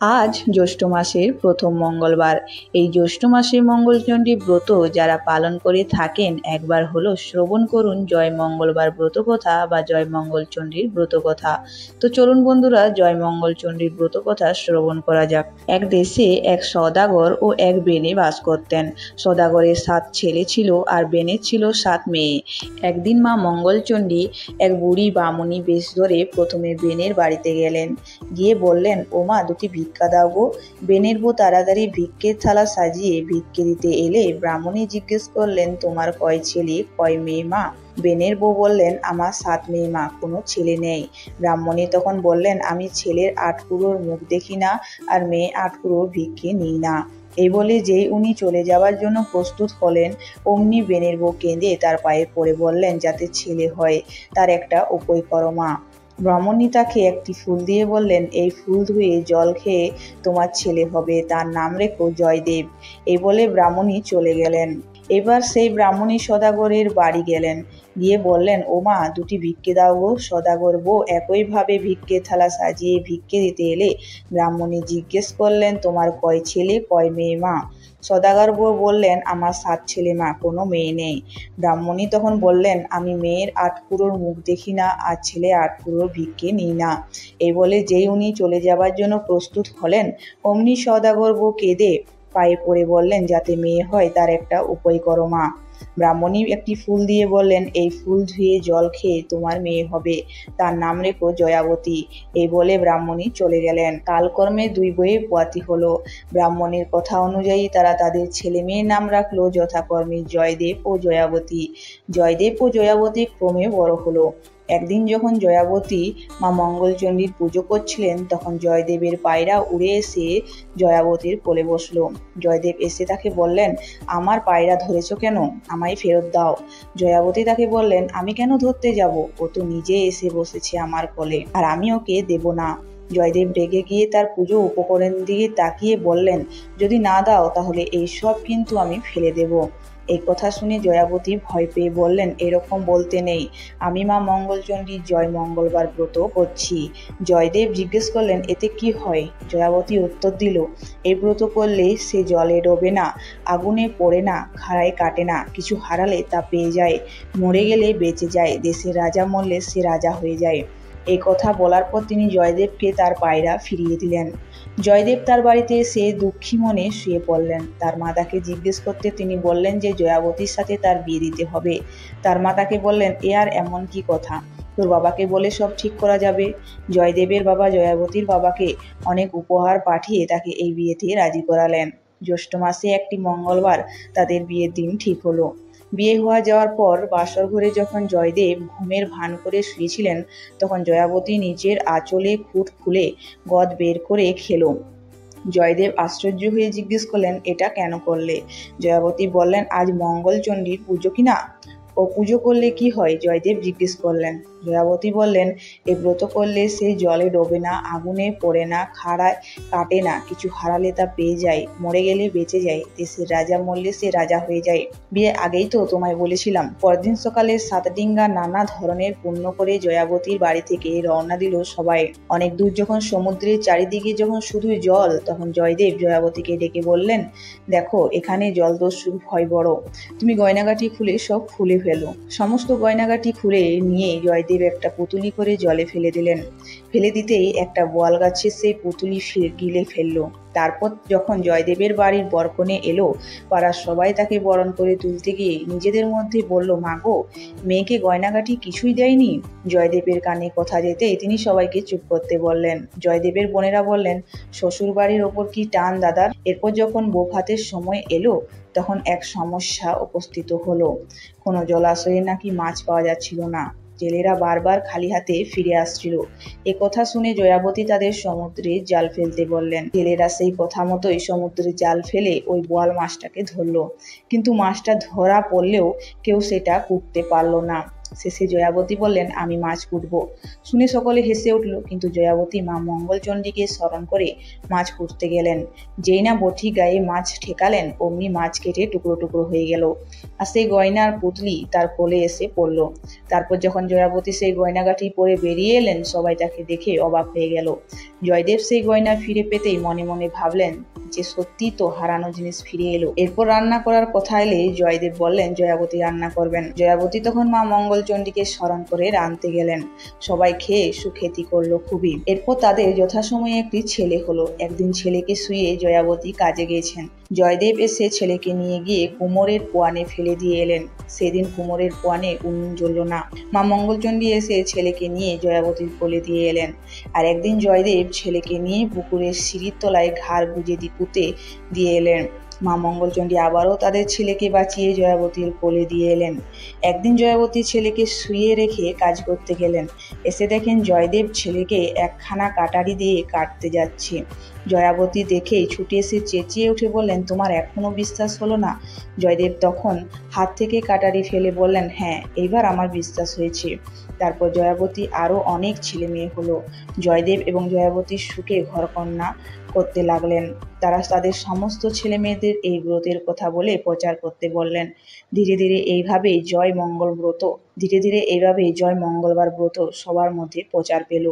আজ জ্যৈষ্ঠ মাসের প্রথম মঙ্গলবার। এই জ্যৈষ্ঠ মাসে মঙ্গলচণ্ডী ব্রত যারা পালন করে থাকেন একবার হলো শ্রবণ করুন জয় মঙ্গলবার ব্রত কথা বা জয় মঙ্গলচণ্ডীর ব্রত কথা। তো চলুন বন্ধুরা, জয় মঙ্গলচণ্ডীর ব্রত কথা শ্রবণ করা যাক। এক দেশে এক সওদাগর ও এক বেনে বাস করতেন। সওদাগরের 7 ছেলে ছিল আর বেনের ছিল 7 মেয়ে। একদিন মা মঙ্গলচণ্ডী এক বুড়ি বামুনি বেশ ধরে প্রথমে বেনের বাড়িতে গেলেন। গিয়ে বললেন, ও মা, দুটি ভিক্ষা দাও গো। বেনের বউ তাড়াতাড়ি ভিক্ষের থালা সাজিয়ে ভিক্ষে দিতে এলে ব্রাহ্মণী জিজ্ঞেস করলেন, তোমার কয় ছেলে কয় মেয়ে মা? বেনের বউ বললেন, আমার 7 মেয়ে মা, কোনো ছেলে নেই। ব্রাহ্মণী তখন বললেন, আমি ছেলের 8 কুঁড়োর মুখ দেখি না আর মেয়ে 8 কুঁড়োর ভিক্ষে নিই না। এই বলে যেই উনি চলে যাওয়ার জন্য প্রস্তুত হলেন, অমনি বেনের বউ কেঁদে তার পায়ে পড়ে বললেন, যাতে ছেলে হয় তার একটা উপায় করো মা। ব্রাহ্মণী তাকে একটি ফুল দিয়ে বললেন, এই ফুল ধুয়ে জল খেয়ে তোমার ছেলে হবে, তার নাম রেখো জয়দেব। এই বলে ব্রাহ্মণী চলে গেলেন। এবার সেই ব্রাহ্মণী সদাগরের বাড়ি গেলেন। গিয়ে বললেন, ও মা, দুটি ভিক্ষে দাও গো। সদাগর বউ একইভাবে ভিক্ষে থালা সাজিয়ে ভিক্ষে দিতে এলে ব্রাহ্মণী জিজ্ঞেস করলেন, তোমার কয় ছেলে কয় মেয়ে মা? সদাগর বউ বললেন, আমার 7 ছেলে মা, কোনো মেয়ে নেই। ব্রাহ্মণী তখন বললেন, আমি মেয়ের 8 কুঁড়োর মুখ দেখি না আর ছেলে 8 কুঁড়োর ভিক্ষে নিই না। এই বলে যেই উনি চলে যাবার জন্য প্রস্তুত হলেন, অমনি সদাগর বউ কেঁদে পায়ে পড়ে বললেন, যাতে মেয়ে হয় তার একটা উপায় করো মা। ব্রাহ্মণী একটি ফুল দিয়ে বললেন, এই ফুল ধুয়ে জল খেয়ে তোমার মেয়ে হবে, তার নাম রেখো জয়াবতী। এই বলে ব্রাহ্মণী চলে গেলেন। কালকর্মে 2 বইয়ে পোয়াতি হলো। ব্রাহ্মণীর কথা অনুযায়ী তারা তাদের ছেলে মেয়ের নাম রাখলো যথাক্রমে জয়দেব ও জয়াবতী। জয়দেব ও জয়াবতী ক্রমে বড় হলো। একদিন যখন জয়াবতী মা মঙ্গলচণ্ডীর পুজো করছিলেন, তখন জয়দেবের পায়রা উড়ে এসে জয়াবতীর কোলে বসলো। জয়দেব এসে তাকে বললেন, আমার পায়রা ধরেছ কেন? আমায় ফেরত দাও। জয়াবতী তাকে বললেন, আমি কেন ধরতে যাব? ও তো নিজে এসে বসেছে আমার কোলে, আর আমি ওকে দেব না। জয়দেব রেগে গিয়ে তার পুজো উপকরণ দিয়ে তাকিয়ে বললেন, যদি না দাও তাহলে এই সব কিন্তু আমি ফেলে দেব। এই কথা শুনে জয়াবতী ভয় পেয়ে বললেন, এরকম বলতে নেই, আমি মা মঙ্গলচণ্ডীর জয় মঙ্গলবার ব্রত করছি। জয়দেব জিজ্ঞেস করলেন, এতে কি হয়? জয়াবতী উত্তর দিল, এই ব্রত করলে সে জলে ডোবে না, আগুনে পড়ে না, খাড়ায় কাটে না, কিছু হারালে তা পেয়ে যায়, মরে গেলে বেঁচে যায়, দেশের রাজা মরলে সে রাজা হয়ে যায়। এই কথা বলার পর তিনি জয়দেবকে তার পায়রা ফিরিয়ে দিলেন। জয়দেব তার বাড়িতে এসে দুঃখী মনে শুয়ে পড়লেন। তার মা তাকে জিজ্ঞেস করতে তিনি বললেন যে জয়াবতীর সাথে তার বিয়ে দিতে হবে। তার মা তাকে বললেন, এ আর এমন কি কথা, তোর বাবাকে বলে সব ঠিক করা যাবে। জয়দেবের বাবা জয়াবতীর বাবাকে অনেক উপহার পাঠিয়ে তাকে এই বিয়েতে রাজি করালেন। জ্যৈষ্ঠ মাসে একটি মঙ্গলবার তাদের বিয়ের দিন ঠিক হলো। বিয়ে হওয়া যাওয়ার পর বাসর ঘরে যখন জয়দেব ঘুমের ভান করে শুয়েছিলেন, তখন জয়াবতী নিজের আঁচলে খুঁট খুলে গদ বের করে খেলো। জয়দেব আশ্চর্য হয়ে জিজ্ঞেস করলেন, এটা কেন করলে? জয়াবতী বললেন, আজ মঙ্গলচণ্ডীর পুজো কিনা? ও পুজো করলে কি হয়? জয়দেব জিজ্ঞেস করলেন। জয়াবতী বললেন, এ ব্রত করলে সে জলে ডোবে না, আগুনে পড়ে না, খাড়ায় কাটে না, কিছু হারালে তা পেয়ে যায়, মরে গেলে বেঁচে যায়, দেশের রাজা মরলে সে রাজা হয়ে যায়। বিয়ে আগেই তো তোমায় বলেছিলাম। পরদিন সকালে 7 ডিঙ্গা নানা ধরনের পুণ্য করে জয়াবতীর বাড়ি থেকে রওনা দিল সবাই। অনেক দূর যখন সমুদ্রের চারিদিকে যখন শুধু জল, তখন জয়দেব জয়াবতীকে ডেকে বললেন, দেখো এখানে জলদস্যুর ভয় বড়, তুমি গয়নাগাটি খুলে সব খুলে ফেলো। সমস্ত গয়নাগাটি খুলে নিয়ে জয়দেব একটা পুতুলি করে জলে ফেলে দিলেন। ফেলে দিতেই একটা বোয়াল গাছের সেই পুতুলি গিলে ফেললো। তারপর যখন জয়দেবের বাড়ির বরকনে এলো, পাড়ার সবাই তাকে বরণ করে তুলতে গিয়ে নিজেদের মধ্যে বলল, মা গো, মেয়েকে গয়নাগাটি কিছুই দেয়নি। জয়দেবের কানে কথা যেতেই তিনি সবাইকে চুপ করতে বললেন। জয়দেবের বোনেরা বললেন, শ্বশুর বাড়ির ওপর কি টান দাদার। এরপর যখন বউ ভাতের সময় এলো, তখন এক সমস্যা উপস্থিত হলো। কোনো জলাশয়ে নাকি মাছ পাওয়া যাচ্ছিল না। জেলেরা বারবার খালি হাতে ফিরে আসছিল। এ কথা শুনে জয়াবতী তাদের সমুদ্রে জাল ফেলতে বললেন। জেলেরা সেই কথা মতোই সমুদ্রে জাল ফেলে ওই বোয়াল মাছটাকে ধরলো। কিন্তু মাছটা ধরা পড়লেও কেউ সেটা কুটতে পারল না। শেষে জয়াবতী বললেন, আমি মাছ কুটব। শুনে সকলে হেসে উঠল, কিন্তু জয়াবতী মা মঙ্গলচণ্ডীকে স্মরণ করে মাছ কুটতে গেলেন। যেই না বটি গায়ে মাছ ঠেকালেন, অমনি মাছ কেটে টুকরো টুকরো হয়ে গেল, আর সেই গয়নার পুঁটলি তার কোলে এসে পড়ল। তারপর যখন জয়াবতী সেই গয়নাগাটি পরে বেরিয়ে এলেন, সবাই তাকে দেখে অবাক হয়ে গেল। জয়দেব সেই গয়না ফিরে পেতেই মনে মনে ভাবলেন যে সত্যি তো হারানো জিনিস ফিরে এলো। এরপর রান্না করার কথা এলে জয়দেব বললেন জয়াবতী রান্না করবেন। জয়াবতী তখন মা মঙ্গলচণ্ডীকে স্মরণ করে রাঁধতে গেলেন। সবাই খেয়ে সুখ্যাতি করলো খুবই। এরপর তাদের যথাসময়ে একটি ছেলে হলো। একদিন ছেলেকে শুয়ে জয়াবতী কাজে গিয়েছেন। জয়দেব এসে ছেলেকে নিয়ে গিয়ে কুমোরের পোয়ানে ফেলে দিয়ে এলেন। সেদিন কুমোরের পোয়ানে উনুন জ্বলল না। মা মঙ্গলচণ্ডী এসে ছেলেকে নিয়ে জয়াবতীর কোলে দিয়ে এলেন। আর একদিন জয়দেব ছেলেকে নিয়ে পুকুরের সিঁড়ির তলায় ঘাড় গুঁজে পুঁতে দিয়ে এলেন। মা মঙ্গলচণ্ডী আবারও তাদের ছেলেকে বাঁচিয়ে জয়াবতীর কোলে দিয়ে এলেন। একদিন জয়াবতী ছেলেকে শুয়ে রেখে কাজ করতে গেলেন। এসে দেখেন জয়দেব ছেলেকে একখানা কাটারি দিয়ে কাটতে যাচ্ছে। জয়াবতী দেখেই ছুটে এসে চেঁচিয়ে উঠে বললেন, তোমার এখনো বিশ্বাস হলো না? জয়দেব তখন হাত থেকে কাটারি ফেলে বললেন, হ্যাঁ, এইবার আমার বিশ্বাস হয়েছে। তারপর জয়াবতী আরও অনেক ছেলে মেয়ে হলো। জয়দেব এবং জয়াবতীর সুখে ঘরকন্যা করতে লাগলেন। তারা তাদের সমস্ত ছেলে মেয়েদের এই ব্রতের কথা বলে প্রচার করতে বললেন। ধীরে ধীরে এইভাবেই জয় মঙ্গলবার ব্রত সবার মধ্যে প্রচার পেল।